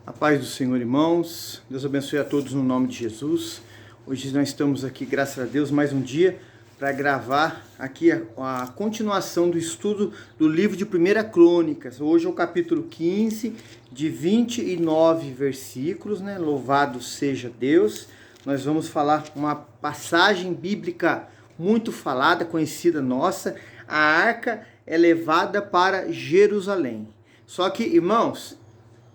A paz do Senhor, irmãos. Deus abençoe a todos no nome de Jesus. Hoje nós estamos aqui, graças a Deus, mais um dia para gravar aqui a continuação do estudo do livro de 1 Crônicas. Hoje é o capítulo 15, de 29 versículos, né? Louvado seja Deus. Nós vamos falar uma passagem bíblica muito falada, conhecida nossa. A arca é levada para Jerusalém. Só que, irmãos,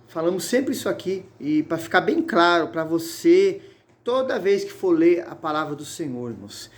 falamos sempre isso aqui, e para ficar bem claro para você, toda vez que for ler a palavra do Senhor, irmãos,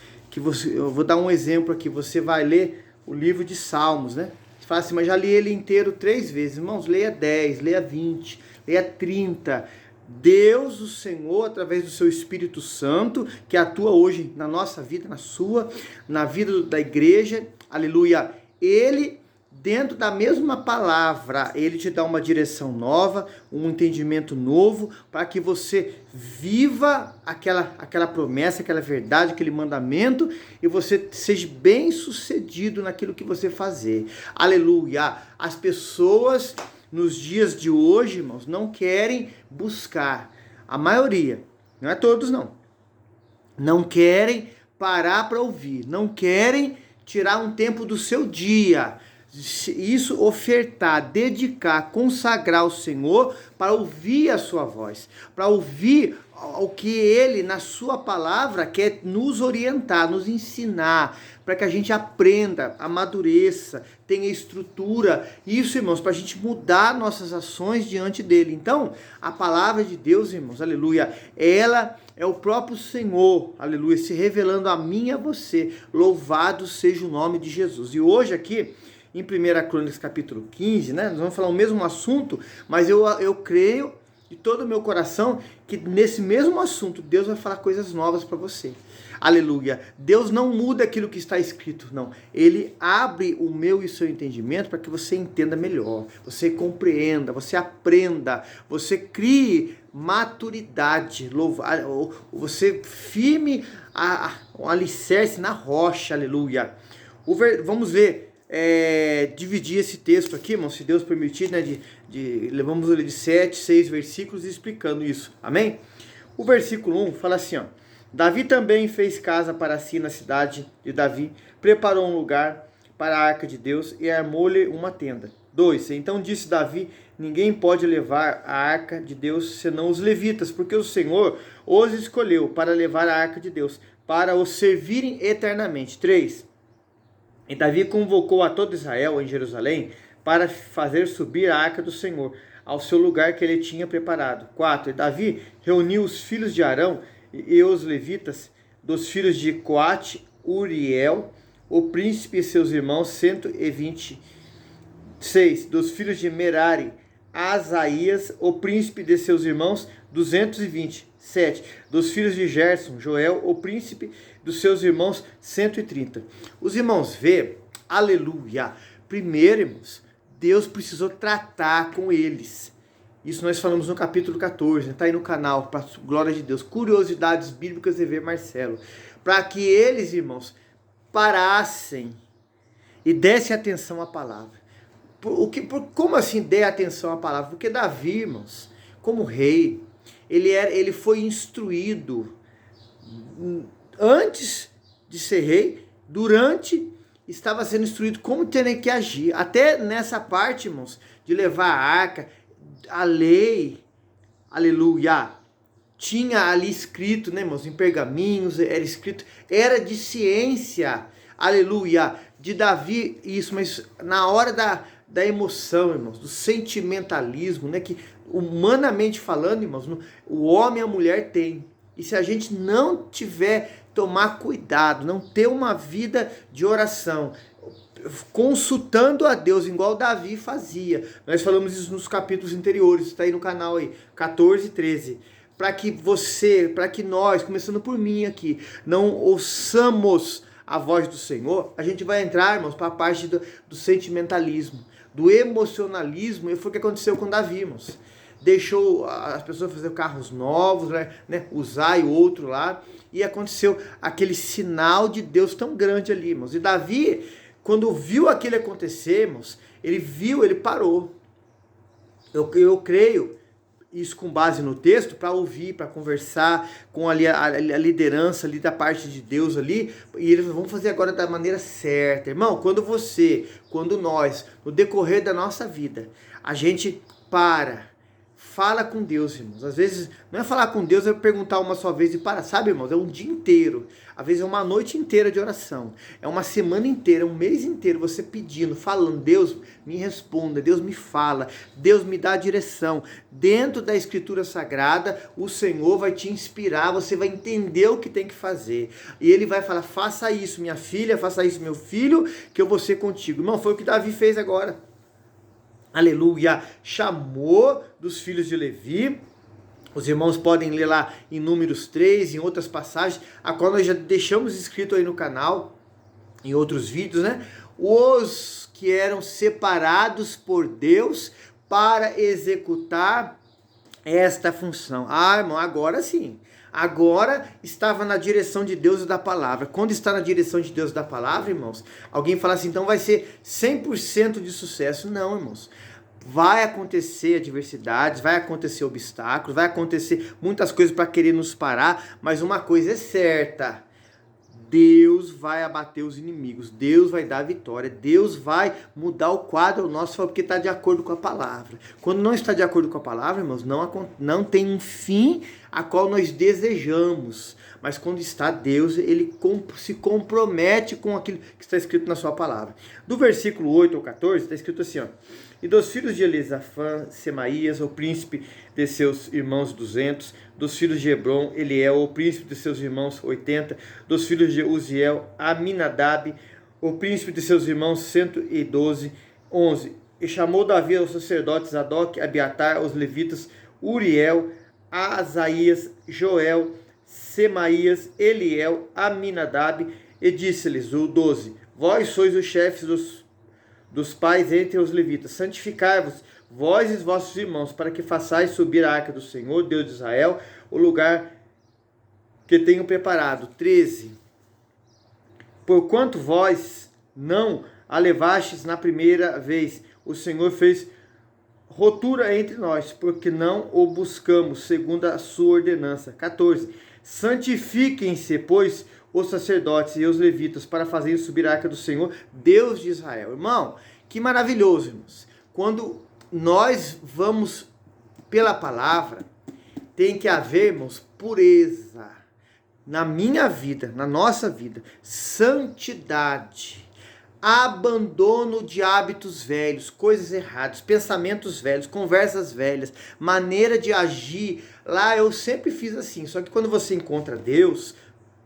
eu vou dar um exemplo aqui, você vai ler o livro de Salmos, né? Você fala assim, mas já li ele inteiro 3 vezes. Irmãos, leia 10, leia 20, leia 30. Deus, o Senhor, através do seu Espírito Santo, que atua hoje na nossa vida, na sua, na vida da igreja, aleluia, Ele, dentro da mesma palavra, Ele te dá uma direção nova, um entendimento novo, para que você viva aquela promessa, aquela verdade, aquele mandamento, e você seja bem sucedido naquilo que você fazer. Aleluia! As pessoas nos dias de hoje, irmãos, não querem buscar. A maioria, não é todos não querem parar para ouvir, não querem tirar um tempo do seu dia, isso, ofertar, dedicar, consagrar ao Senhor para ouvir a sua voz, para ouvir o que Ele, na sua palavra, quer nos orientar, nos ensinar, para que a gente aprenda, amadureça, tenha estrutura. Isso, irmãos, para a gente mudar nossas ações diante dEle. Então, a palavra de Deus, irmãos, aleluia, ela é o próprio Senhor, aleluia, se revelando a mim e a você. Louvado seja o nome de Jesus. E hoje aqui, em 1 Crônicas capítulo 15, né? Nós vamos falar o mesmo assunto, mas eu creio de todo o meu coração que nesse mesmo assunto Deus vai falar coisas novas para você. Aleluia. Deus não muda aquilo que está escrito, não. Ele abre o meu e o seu entendimento para que você entenda melhor, você compreenda, você aprenda, você crie maturidade, você firme um alicerce na rocha, aleluia. Vamos ver. Dividir esse texto aqui, irmão, se Deus permitir, né, vamos ler de 7, 6 versículos explicando isso, amém? O versículo 1 fala assim, ó: Davi também fez casa para si na cidade de Davi, preparou um lugar para a arca de Deus e armou-lhe uma tenda. 2, então disse Davi, ninguém pode levar a arca de Deus senão os levitas, porque o Senhor os escolheu para levar a arca de Deus, para os servirem eternamente. 3, e Davi convocou a todo Israel em Jerusalém para fazer subir a arca do Senhor ao seu lugar que ele tinha preparado. 4. E Davi reuniu os filhos de Arão e os levitas, dos filhos de Coate, Uriel, o príncipe e seus irmãos, 120. 6. Dos filhos de Merari, Asaías, o príncipe de seus irmãos, 220. 7. Dos filhos de Gerson, Joel, o príncipe dos seus irmãos, 130. Os irmãos vê, aleluia, primeiro, irmãos, Deus precisou tratar com eles. Isso nós falamos no capítulo 14, está aí no canal, para glória de Deus, Curiosidades Bíblicas de Ver Marcelo, para que eles, irmãos, parassem e dessem atenção à palavra. Como assim dê atenção à palavra? Porque Davi, irmãos, como rei, ele foi instruído antes de ser rei, durante, estava sendo instruído como ter que agir. Até nessa parte, irmãos, de levar a arca, a lei, aleluia, tinha ali escrito, né, irmãos, em pergaminhos, era escrito, era de ciência, aleluia, de Davi, isso, mas na hora da emoção, irmãos, do sentimentalismo, né, que humanamente falando, irmãos, o homem e a mulher têm. E se a gente não tomar cuidado, não ter uma vida de oração, consultando a Deus, igual Davi fazia. Nós falamos isso nos capítulos anteriores, está aí no canal aí, 14 e 13. Para que nós, começando por mim aqui, não ouçamos a voz do Senhor, a gente vai entrar, irmãos, para a parte do sentimentalismo, do emocionalismo. E foi o que aconteceu com Davi, irmãos. Deixou as pessoas fazer carros novos, né, Uzai e outro lá, e aconteceu aquele sinal de Deus tão grande ali, irmãos. E Davi, quando viu aquilo acontecer, irmãos, ele parou. Eu creio isso com base no texto, para ouvir, para conversar com ali a liderança ali da parte de Deus ali, e eles vão fazer agora da maneira certa. Irmão, quando nós, no decorrer da nossa vida, a gente fala com Deus, irmãos. Às vezes, não é falar com Deus, é perguntar uma só vez e parar. Sabe, irmãos? É um dia inteiro. Às vezes é uma noite inteira de oração. É uma semana inteira, um mês inteiro, você pedindo, falando, Deus me responda, Deus me fala, Deus me dá a direção. Dentro da Escritura Sagrada, o Senhor vai te inspirar, você vai entender o que tem que fazer. E Ele vai falar, faça isso, minha filha, faça isso, meu filho, que eu vou ser contigo. Irmão, foi o que Davi fez agora. Aleluia, chamou dos filhos de Levi. Os irmãos podem ler lá em Números 3, em outras passagens, a qual nós já deixamos escrito aí no canal, em outros vídeos, né? Os que eram separados por Deus para executar esta função. Ah, irmão, agora sim. Agora estava na direção de Deus e da palavra. Quando está na direção de Deus e da palavra, irmãos, alguém fala assim, então vai ser 100% de sucesso. Não, irmãos. Vai acontecer adversidades, vai acontecer obstáculos, vai acontecer muitas coisas para querer nos parar, mas uma coisa é certa. Deus vai abater os inimigos, Deus vai dar a vitória, Deus vai mudar o quadro nosso porque está de acordo com a palavra. Quando não está de acordo com a palavra, irmãos, não tem um fim a qual nós desejamos. Mas quando está Deus, Ele se compromete com aquilo que está escrito na sua palavra. Do versículo 8 ao 14, está escrito assim, ó. E dos filhos de Elisafã, Semaías, o príncipe de seus irmãos 200, dos filhos de Hebron, Eliel, o príncipe de seus irmãos 80, dos filhos de Uziel, Aminadab, o príncipe de seus irmãos 112, 11. E chamou Davi aos sacerdotes Zadok, Abiatar, os levitas, Uriel, Asaías, Joel, Semaías, Eliel, Aminadab, e disse-lhes, o 12, vós sois os chefes dos pais entre os levitas, santificai-vos, vós e vossos irmãos, para que façais subir a arca do Senhor, Deus de Israel, o lugar que tenho preparado. 13. Porquanto vós não a levastes na primeira vez, o Senhor fez rotura entre nós, porque não o buscamos, segundo a sua ordenança. 14. Santifiquem-se, pois, os sacerdotes e os levitas, para fazerem subir a arca do Senhor, Deus de Israel. Irmão, que maravilhoso, irmãos. Quando nós vamos pela palavra, tem que haver, irmãos, pureza na minha vida, na nossa vida, santidade, abandono de hábitos velhos, coisas erradas, pensamentos velhos, conversas velhas, maneira de agir. Lá eu sempre fiz assim, só que quando você encontra Deus,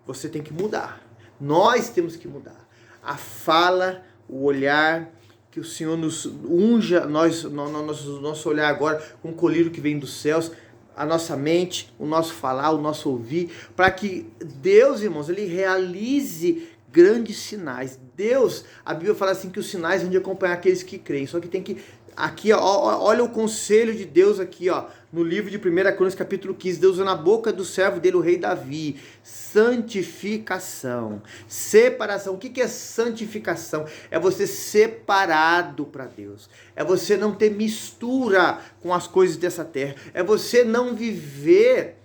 você tem que mudar. Nós temos que mudar. A fala, o olhar, que o Senhor nos unja, nosso olhar agora com o colírio que vem dos céus, a nossa mente, o nosso falar, o nosso ouvir, para que Deus, irmãos, Ele realize grandes sinais. Deus, a Bíblia fala assim que os sinais vão de acompanhar aqueles que creem. Só que tem que... Aqui, ó, olha o conselho de Deus aqui, ó, no livro de 1 Crônicas, capítulo 15. Deus na boca do servo dele, o rei Davi. Santificação. Separação. O que é santificação? É você separado para Deus. É você não ter mistura com as coisas dessa terra. É você não viver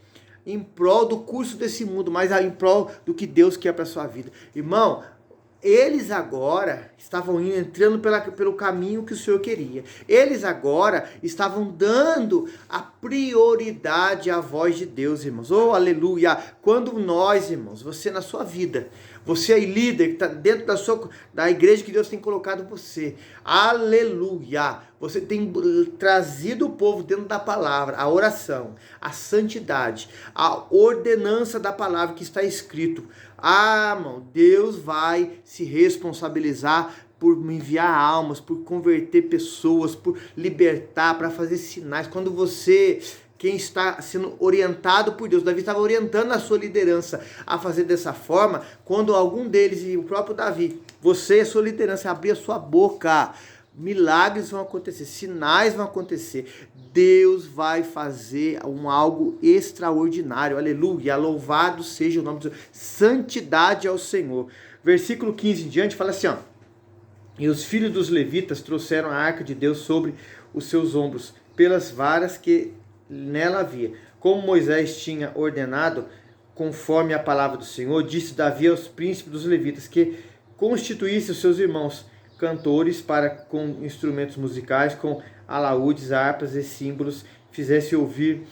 em prol do curso desse mundo, mas em prol do que Deus quer para sua vida. Irmão, eles agora estavam entrando pelo caminho que o Senhor queria. Eles agora estavam dando a prioridade à voz de Deus, irmãos. Oh, aleluia! Quando nós, irmãos, você na sua vida, você aí líder, que está dentro da igreja que Deus tem colocado você. Aleluia! Você tem trazido o povo dentro da palavra, a oração, a santidade, a ordenança da palavra que está escrito. Ah, irmão, Deus vai se responsabilizar por enviar almas, por converter pessoas, por libertar, para fazer sinais. Quando você... Quem está sendo orientado por Deus, Davi estava orientando a sua liderança a fazer dessa forma, quando algum deles, e o próprio Davi, você e a sua liderança, abrir a sua boca, milagres vão acontecer, sinais vão acontecer, Deus vai fazer algo extraordinário, aleluia, louvado seja o nome de Deus, santidade ao Senhor. Versículo 15 em diante fala assim, ó, e os filhos dos levitas trouxeram a arca de Deus sobre os seus ombros, pelas varas que nela havia. Como Moisés tinha ordenado, conforme a palavra do Senhor, disse Davi aos príncipes dos levitas que constituísse os seus irmãos cantores para com instrumentos musicais, com alaúdes, harpas e símbolos, fizesse ouvir,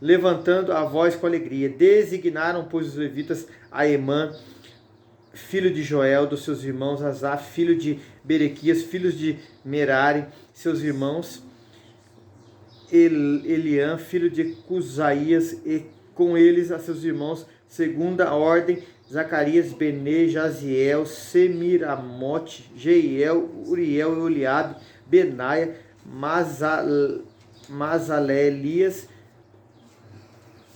levantando a voz com alegria. Designaram, pois, os levitas a Emã, filho de Joel, dos seus irmãos, Asaf, filho de Berequias, filhos de Merari, seus irmãos, Eliã, filho de Cusaías, e com eles a seus irmãos, segunda a ordem, Zacarias, Bene, Jaziel, Semiramote, Jeiel, Uriel, Eliabe, Benaia, Mazalelias,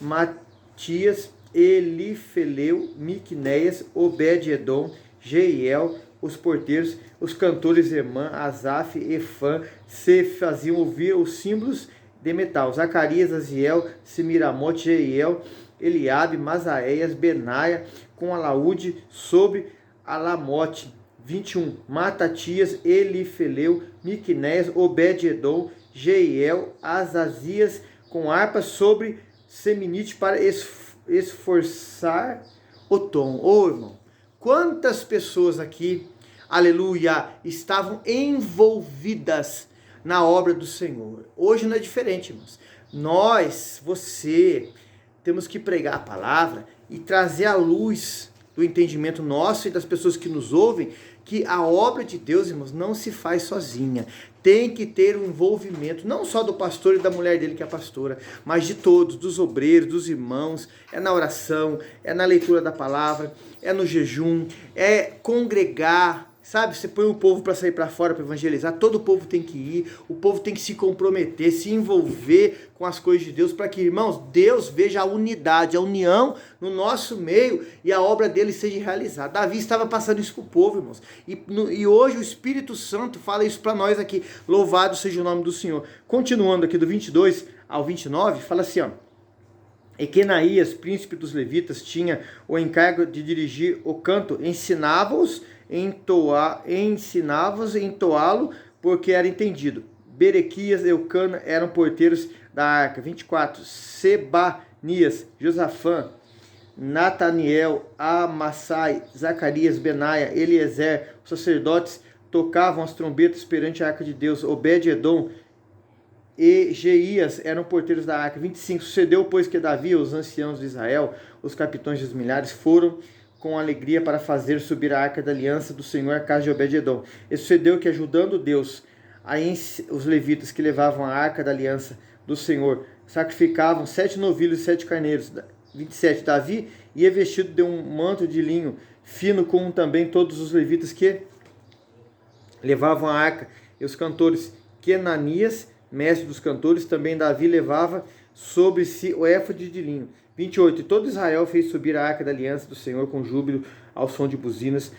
Matias, Elifeleu, Miqunéias, Obed-edom, Jeiel, os porteiros, os cantores Emã, Asaf, Efã, se faziam ouvir os símbolos de metal. Zacarias, Aziel, Semiramote, Jeiel, Eliabe, Masaéias, Benaia, com alaúde sobre Alamote. 21. Matatias, Elifeleu, Miqunéias, Obed-edom, Jeiel, Azazias, com harpas sobre Seminite para esforçar o tom. Ô, irmão, quantas pessoas aqui, aleluia, estavam envolvidas na obra do Senhor. Hoje não é diferente, irmãos. Nós, você, temos que pregar a palavra e trazer à luz do entendimento nosso e das pessoas que nos ouvem, que a obra de Deus, irmãos, não se faz sozinha. Tem que ter um envolvimento, não só do pastor e da mulher dele que é a pastora, mas de todos, dos obreiros, dos irmãos. É na oração, é na leitura da palavra, é no jejum, é congregar. Sabe, você põe o povo para sair para fora, para evangelizar, todo o povo tem que ir, o povo tem que se comprometer, se envolver com as coisas de Deus, para que, irmãos, Deus veja a unidade, a união no nosso meio e a obra dele seja realizada. Davi estava passando isso para o povo, irmãos, e hoje o Espírito Santo fala isso para nós aqui, louvado seja o nome do Senhor. Continuando aqui do 22 ao 29, fala assim, ó. E Quenaías, príncipe dos levitas, tinha o encargo de dirigir o canto, ensinava-os a entoá-lo, porque era entendido. Berequias e Eucana eram porteiros da arca. 24. Sebanias, Josafã, Nataniel, Amassai, Zacarias, Benaia, Eliezer, os sacerdotes tocavam as trombetas perante a arca de Deus. Obed-edom e Jeías eram porteiros da arca. 25. Sucedeu, pois, que Davi, os anciãos de Israel, os capitães dos milhares, foram com alegria para fazer subir a arca da aliança do Senhor à casa de Obed-edom. E sucedeu que, ajudando Deus, os levitas que levavam a arca da aliança do Senhor, sacrificavam 7 novilhos e 7 carneiros. 27. Davi ia vestido de um manto de linho fino, como também todos os levitas que levavam a arca. E os cantores Quenanias, mestre dos cantores, também Davi levava sobre si o éfode de linho. 28. E todo Israel fez subir a arca da aliança do Senhor com júbilo, ao som de buzinas,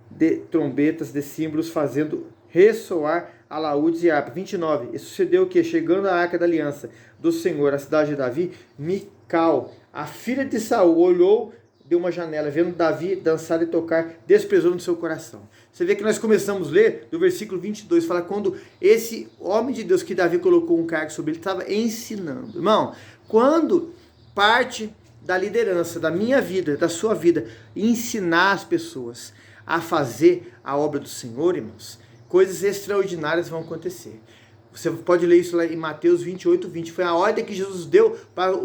de trombetas, de símbolos, fazendo ressoar alaúdes e harpa. 29. E sucedeu que, chegando a arca da aliança do Senhor à cidade de Davi, Mical, a filha de Saul, olhou de uma janela, vendo Davi dançar e tocar, desprezou no seu coração. Você vê que nós começamos a ler do versículo 22, fala quando esse homem de Deus que Davi colocou um cargo sobre ele, estava ensinando. Irmão, quando parte da liderança, da minha vida, da sua vida, ensinar as pessoas a fazer a obra do Senhor, irmãos, coisas extraordinárias vão acontecer. Você pode ler isso lá em Mateus 28, 20. Foi a ordem que Jesus deu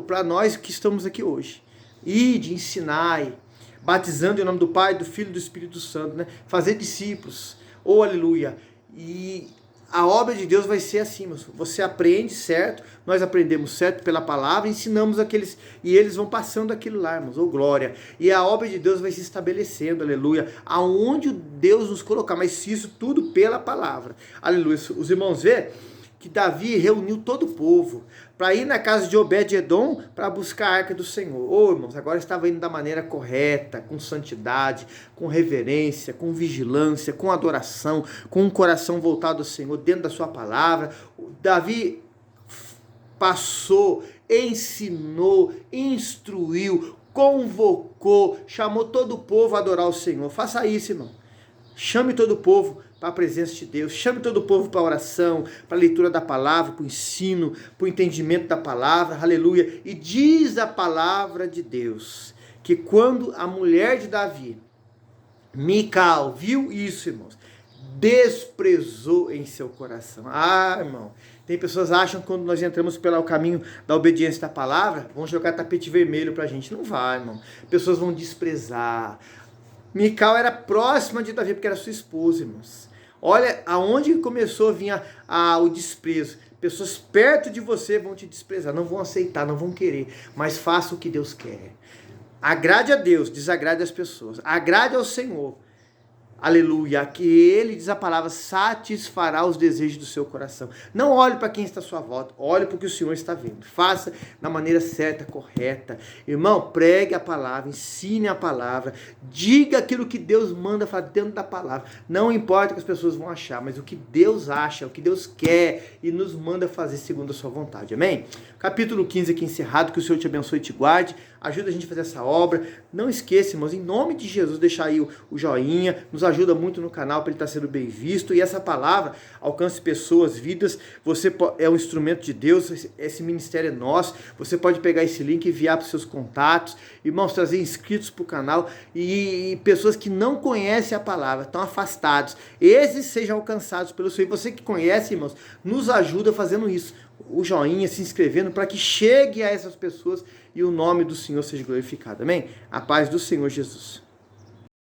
para nós que estamos aqui hoje. Ide, ensinai, batizando em nome do Pai, do Filho e do Espírito Santo, né? Fazer discípulos. Oh, aleluia. E a obra de Deus vai ser assim, mas você aprende certo, nós aprendemos certo pela palavra, ensinamos aqueles, e eles vão passando aquilo lá, irmãos, oh glória, e a obra de Deus vai se estabelecendo, aleluia, aonde Deus nos colocar, mas isso tudo pela palavra, aleluia. Os irmãos vê que Davi reuniu todo o povo para ir na casa de Obed-edom para buscar a arca do Senhor. Ô, irmãos, agora estava indo da maneira correta, com santidade, com reverência, com vigilância, com adoração, com um coração voltado ao Senhor, dentro da sua palavra. Davi passou, ensinou, instruiu, convocou, chamou todo o povo a adorar o Senhor. Faça isso, irmão. Chame todo o povo, para a presença de Deus. Chame todo o povo para a oração, para a leitura da palavra, para o ensino, para o entendimento da palavra, aleluia. E diz a palavra de Deus que quando a mulher de Davi, Mical, viu isso, irmãos, desprezou em seu coração. Ah, irmão, tem pessoas que acham que quando nós entramos pelo caminho da obediência da palavra, vão jogar tapete vermelho pra gente. Não vai, irmão. Pessoas vão desprezar. Mical era próxima de Davi, porque era sua esposa, irmãos. Olha aonde começou a vir o desprezo. Pessoas perto de você vão te desprezar, não vão aceitar, não vão querer, mas faça o que Deus quer. Agrade a Deus, desagrade as pessoas. Agrade ao Senhor. Aleluia, que ele, diz a palavra, satisfará os desejos do seu coração. Não olhe para quem está à sua volta, olhe para o que o Senhor está vendo. Faça da maneira certa, correta. Irmão, pregue a palavra, ensine a palavra, diga aquilo que Deus manda fazer dentro da palavra. Não importa o que as pessoas vão achar, mas o que Deus acha, o que Deus quer e nos manda fazer segundo a sua vontade. Amém? Capítulo 15 aqui encerrado, que o Senhor te abençoe e te guarde. Ajuda a gente a fazer essa obra. Não esqueça, irmãos, em nome de Jesus, deixar aí o joinha, nos ajuda muito no canal para ele estar sendo bem visto. E essa palavra alcance pessoas, vidas. Você é um instrumento de Deus, esse ministério é nosso. Você pode pegar esse link e enviar para os seus contatos. Irmãos, trazer inscritos para o canal e pessoas que não conhecem a palavra, estão afastados. Esses sejam alcançados pelo Senhor. E você que conhece, irmãos, nos ajuda fazendo isso. O joinha, se inscrevendo, para que chegue a essas pessoas e o nome do Senhor seja glorificado. Amém? A paz do Senhor Jesus.